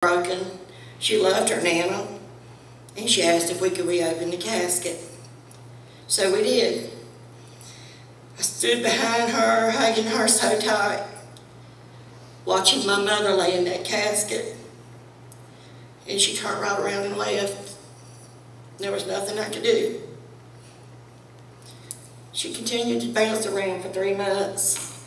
broken. She loved her Nana, and she asked if we could reopen the casket. So we did. I stood behind her, hugging her so tight, watching my mother lay in that casket, and she turned right around and left. There was nothing I could do. She continued to bounce around for 3 months.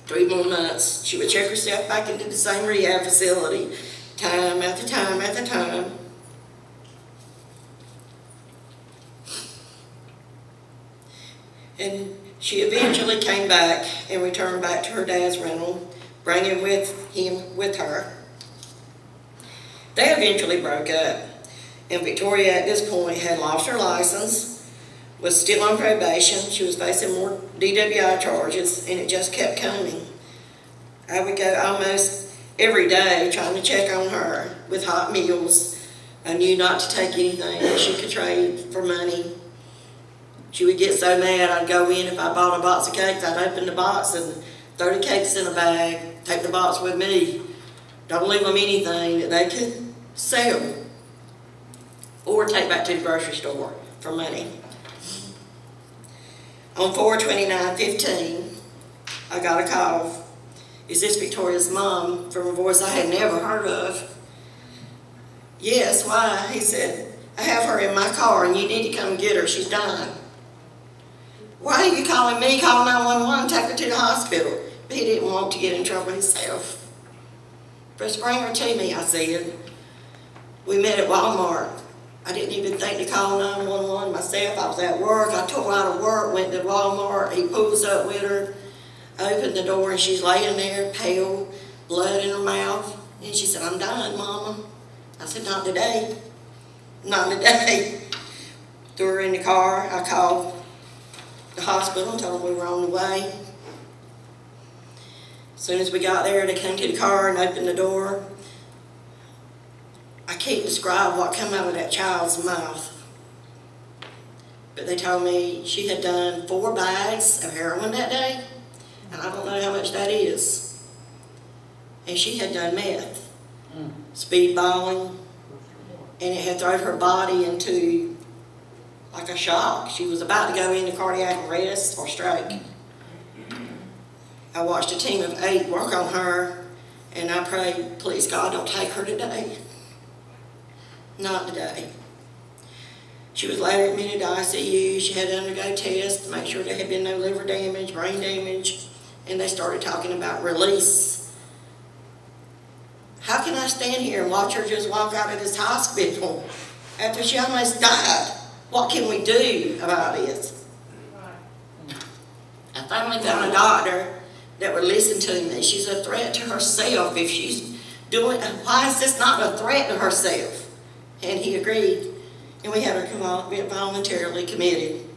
3 more months. She would check herself back into the same rehab facility, time after time after time. And she eventually came back and returned back to her dad's rental, bringing him with her. They eventually broke up, and Victoria at this point had lost her license, was still on probation. She was facing more DWI charges, and it just kept coming. I would go almost every day trying to check on her with hot meals. I knew not to take anything that she could trade for money. She would get so mad, I'd go in, if I bought a box of cakes, I'd open the box and throw the cakes in a bag, take the box with me. Don't leave them anything that they could sell or take back to the grocery store for money. On 4/29/15, I got a call. Is this Victoria's mom? From a voice I had never heard of. Yes, why? He said, I have her in my car and you need to come get her, she's dying. Why are you calling me? Call 911, take her to the hospital. But he didn't want to get in trouble himself. Just bring her to me, I said. We met at Walmart. I didn't even think to call 911 myself. I was at work. I tore out of work, went to Walmart. He pulls up with her, opened the door, and she's laying there, pale, blood in her mouth. And she said, I'm dying, Mama. I said, not today. Not today. Threw her in the car. I called the hospital and told them we were on the way. As soon as we got there, they came to the car and opened the door. I can't describe what came out of that child's mouth. But they told me she had done 4 bags of heroin that day, and I don't know how much that is. And she had done meth, speedballing, and it had thrown her body into like a shock. She was about to go into cardiac arrest or stroke. I watched a team of 8 work on her, and I prayed, please God, don't take her today. Not today. She was later admitted to ICU. She had to undergo tests to make sure there had been no liver damage, brain damage, and they started talking about release. How can I stand here and watch her just walk out of this hospital after she almost died? What can we do about this? I finally found a doctor that would listen to me. She's a threat to herself if she's doing, why is this not a threat to herself? And he agreed, and we had her voluntarily committed.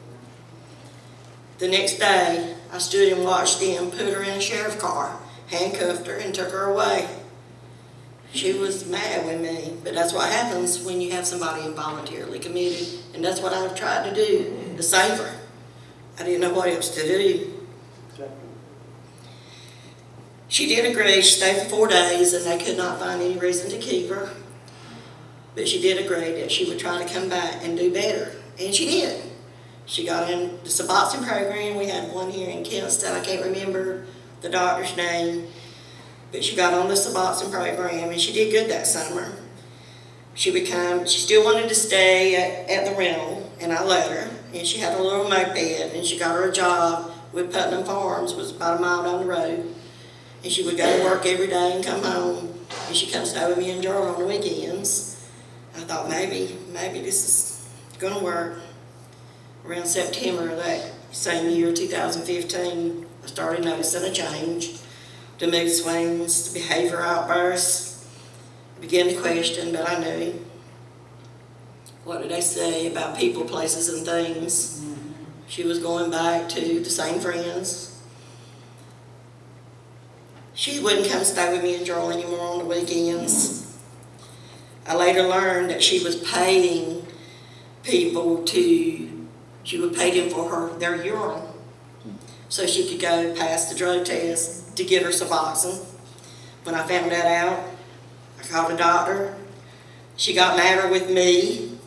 The next day, I stood and watched them put her in a sheriff's car, handcuffed her, and took her away. She was mad with me, but that's what happens when you have somebody involuntarily committed, and that's what I've tried to do, to save her. I didn't know what else to do. She did agree. She stayed for 4 days, and they could not find any reason to keep her. But she did agree that she would try to come back and do better. And she did. She got in the Suboxone program. We had one here in Kinston. I can't remember the doctor's name. But she got on the Suboxone program, and she did good that summer. She still wanted to stay at the rental, and I let her. And she had a little moped, and she got her a job with Putnam Farms, was about a mile down the road. And she would go to work every day and come home. And she'd come stay with me and Jarl on the weekends. I thought maybe this is going to work. Around September of that same year, 2015, I started noticing a change. The mood swings, the behavior outbursts. I began to question, but I knew. What did they say about people, places, and things? She was going back to the same friends. She wouldn't come stay with me and Jarl anymore on the weekends. I later learned that she was paying people she would pay them for their urine so she could go pass the drug test to get her Suboxone. When I found that out, I I called a doctor. She got madder with me.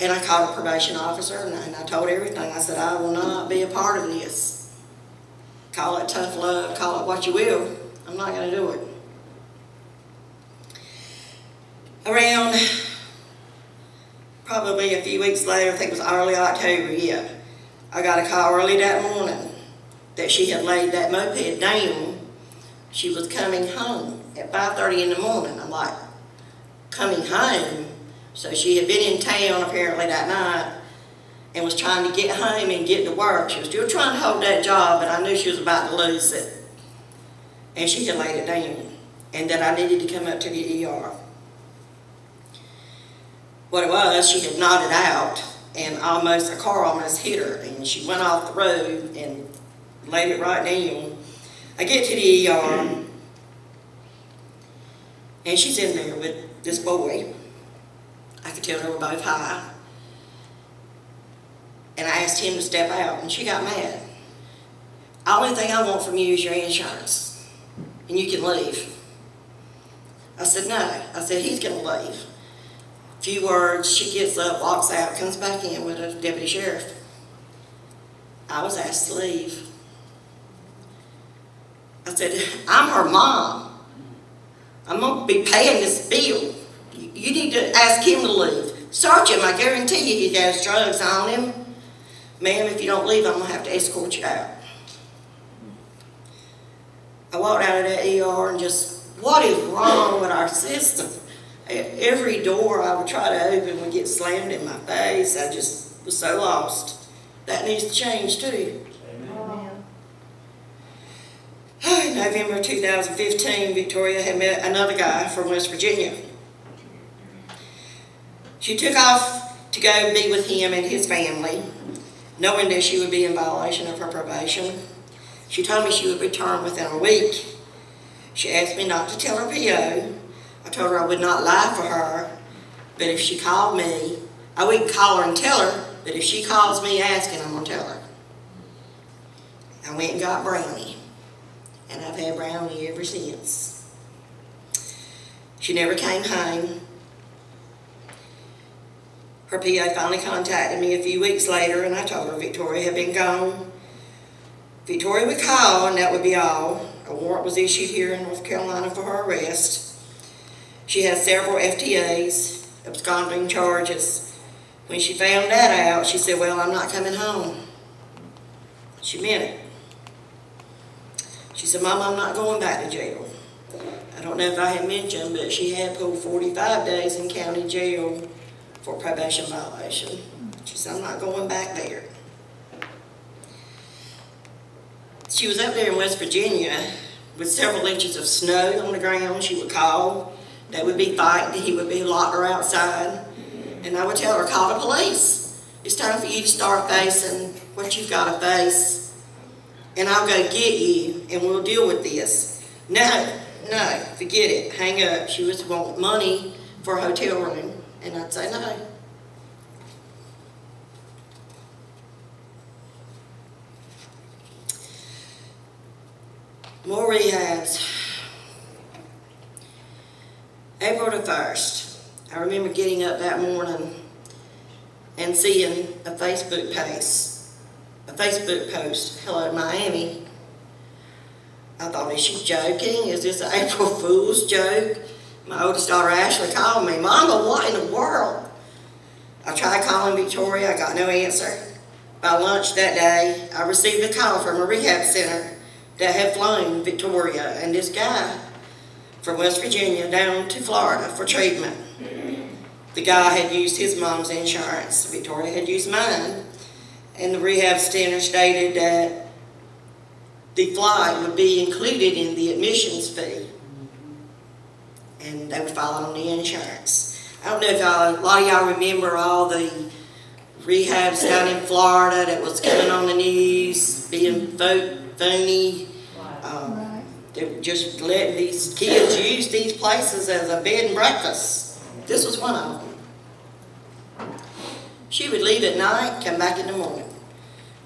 And I called a probation officer, and I told everything. I said, I will not be a part of this. Call it tough love, call it what you will. I'm not going to do it. Around probably a few weeks later, I think it was early October, yeah, I got a call early that morning that she had laid that moped down. She was coming home at 5:30 in the morning. I'm like, coming home? So she had been in town apparently that night and was trying to get home and get to work. She was still trying to hold that job, but I knew she was about to lose it. And she had laid it down, and that I needed to come up to the ER. What it was, she had nodded out, and a car almost hit her, and she went off the road and laid it right down. I get to the ER, and she's in there with this boy. I could tell they were both high. And I asked him to step out, and she got mad. The only thing I want from you is your insurance, and you can leave. I said, no. I said, he's going to leave. A few words, she gets up, walks out, comes back in with a deputy sheriff. I was asked to leave. I said, I'm her mom. I'm going to be paying this bill. You need to ask him to leave. Search him. I guarantee you he has drugs on him. Ma'am, if you don't leave, I'm going to have to escort you out. I walked out of that ER and just, what is wrong with our system? Every door I would try to open would get slammed in my face. I just was so lost. That needs to change too. Amen. In November 2015, Victoria had met another guy from West Virginia. She took off to go be with him and his family, knowing that she would be in violation of her probation. She told me she would return within a week. She asked me not to tell her PO. I told her I would not lie for her, but if she called me, I wouldn't call her and tell her, but if she calls me asking, I'm going to tell her. I went and got Brownie, and I've had Brownie ever since. She never came home. Her PA finally contacted me a few weeks later, and I told her Victoria had been gone. Victoria would call, and that would be all. A warrant was issued here in North Carolina for her arrest. She had several FTAs, absconding charges. When she found that out, she said, well, I'm not coming home. She meant it. She said, Mom, I'm not going back to jail. I don't know if I had mentioned, but she had pulled 45 days in county jail for probation violation. She said, I'm not going back there. She was up there in West Virginia with several inches of snow on the ground. She would call. They would be fighting. He would be locked her outside. And I would tell her, call the police. It's time for you to start facing what you've got to face. And I'll go get you, and we'll deal with this. No, forget it. Hang up. She was wanting money for a hotel room. And I'd say no. More rehabs. April the 1st, I remember getting up that morning and seeing a Facebook post, hello Miami. I thought, is she joking? Is this an April Fool's joke? My oldest daughter Ashley called me, Mama, what in the world? I tried calling Victoria, I got no answer. By lunch that day, I received a call from a rehab center that had flown Victoria and this guy from West Virginia down to Florida for treatment. The guy had used his mom's insurance, Victoria had used mine, and the rehab center stated that the flight would be included in the admissions fee, and they would file on the insurance. I don't know if a lot of y'all remember all the rehabs down in Florida that was coming on the news, being phony. They were just letting these kids use these places as a bed and breakfast. This was one of them. She would leave at night, come back in the morning.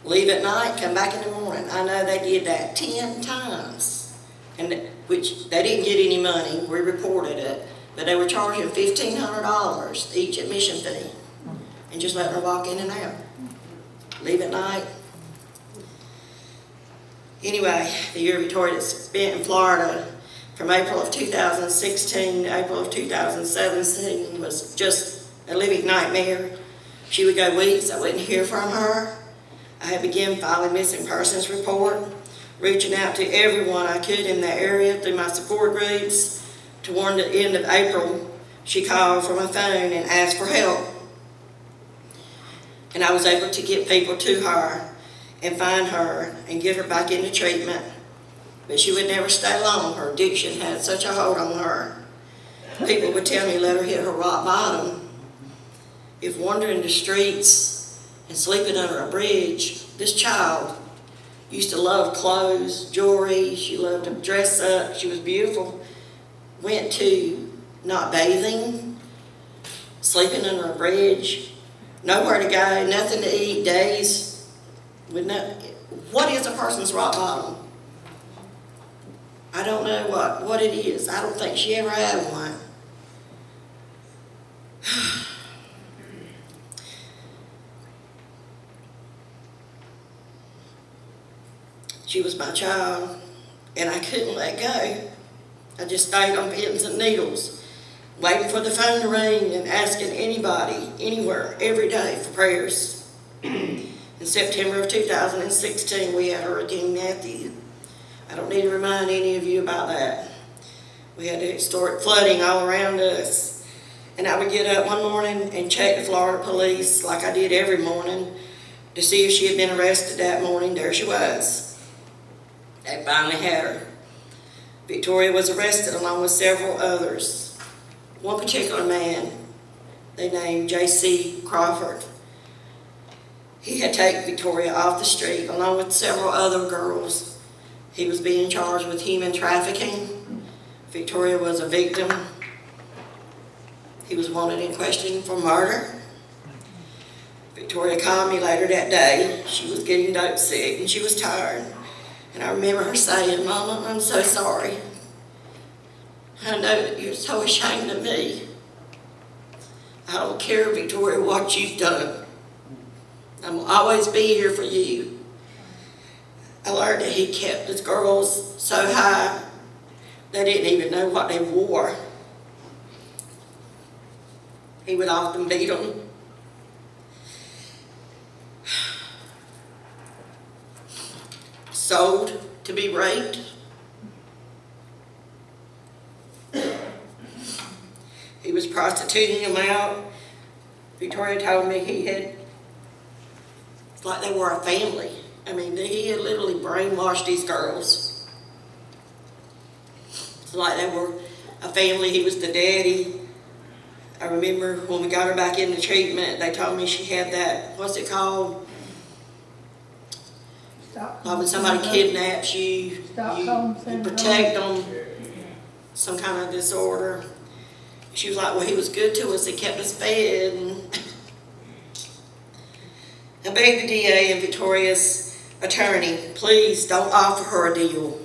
Leave at night, come back in the morning. I know they did that 10 times. And which they didn't get any money. We reported it, but they were charging $1,500 each admission fee, and just letting her walk in and out, leave at night. Anyway, the year Victoria spent in Florida from April of 2016 to April of 2017 was just a living nightmare. She would go weeks, I wouldn't hear from her. I had begun filing missing persons report, reaching out to everyone I could in that area through my support groups. Toward the end of April, she called from a phone and asked for help. And I was able to get people to her and find her and get her back into treatment. But she would never stay long. Her addiction had such a hold on her. People would tell me, let her hit her rock bottom. If wandering the streets and sleeping under a bridge, this child used to love clothes, jewelry, she loved to dress up, she was beautiful, went to not bathing, sleeping under a bridge, nowhere to go, nothing to eat, days with no. What is a person's rock bottom? I don't know what it is. I don't think she ever had one. She was my child, and I couldn't let go. I just stayed on pins and needles, waiting for the phone to ring and asking anybody, anywhere, every day for prayers. In September of 2016, we had Hurricane Matthew. I don't need to remind any of you about that. We had historic flooding all around us. And I would get up one morning and check the Florida police, like I did every morning, to see if she had been arrested that morning. There she was. They finally had her. Victoria was arrested along with several others. One particular man, they named J.C. Crawford. He had taken Victoria off the street along with several other girls. He was being charged with human trafficking. Victoria was a victim. He was wanted in question for murder. Victoria called me later that day. She was getting dope sick and she was tired. And I remember her saying, "Mama, I'm so sorry. I know that you're so ashamed of me. I don't care, Victoria, what you've done. I'm will always be here for you." I learned that he kept his girls so high, they didn't even know what they wore. He would often beat them. Sold to be raped. He was prostituting them out. Victoria told me he had, it's like they were a family. I mean, he had literally brainwashed these girls. It's like they were a family. He was the daddy. I remember when we got her back into treatment, they told me she had that, what's it called? Like when somebody kidnaps you, you protect them, some kind of disorder. She was like, well, he was good to us. He kept us fed. And I begged the DA and Victoria's attorney, please don't offer her a deal.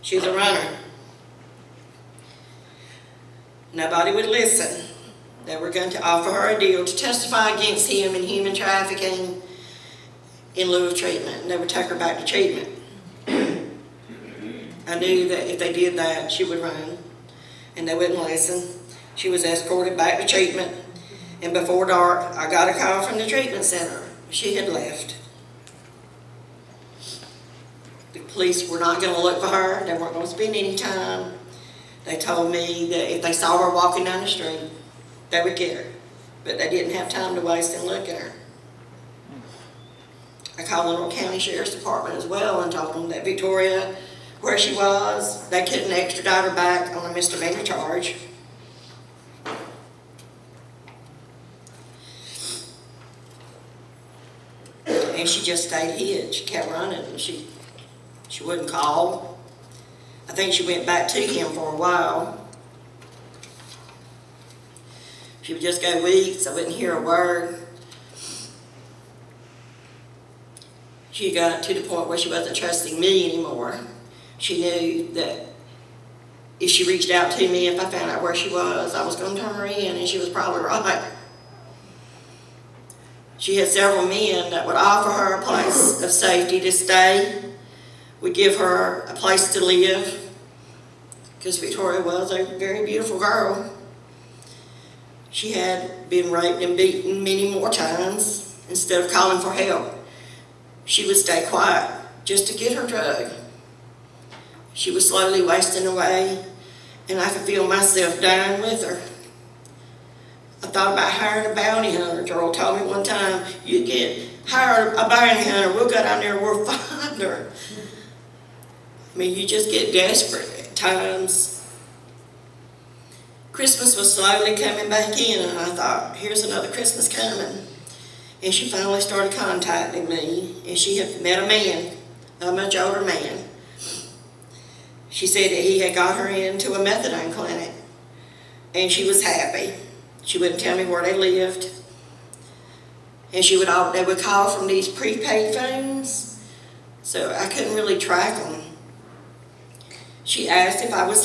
She's a runner. Nobody would listen. They were going to offer her a deal to testify against him in human trafficking in lieu of treatment. And they would take her back to treatment. I knew that if they did that, she would run. And they wouldn't listen. She was escorted back to treatment. And before dark, I got a call from the treatment center. She had left. The police were not going to look for her. They weren't going to spend any time. They told me that if they saw her walking down the street, they would get her. But they didn't have time to waste and look at her. I called the Little County Sheriff's Department as well and told them that Victoria, where she was, they couldn't extradite her back on a misdemeanor charge. And she just stayed hid. She kept running. She wouldn't call. I think she went back to him for a while. She would just go weeks. I wouldn't hear a word. She got to the point where she wasn't trusting me anymore. She knew that if she reached out to me, if I found out where she was, I was going to turn her in, and she was probably right. She had several men that would offer her a place of safety to stay, would give her a place to live, because Victoria was a very beautiful girl. She had been raped and beaten many more times. Instead of calling for help, she would stay quiet just to get her drug. She was slowly wasting away, and I could feel myself dying with her. I thought about hiring a bounty hunter. Joel told me one time, you hire a bounty hunter, we'll go down there and we'll find her. I mean, you just get desperate at times. Christmas was slowly coming back in, and I thought, here's another Christmas coming. And she finally started contacting me, and she had met a man, a much older man. She said that he had got her into a methadone clinic, and she was happy. She wouldn't tell me where they lived. And they would call from these prepaid phones, so I couldn't really track them. She asked if I was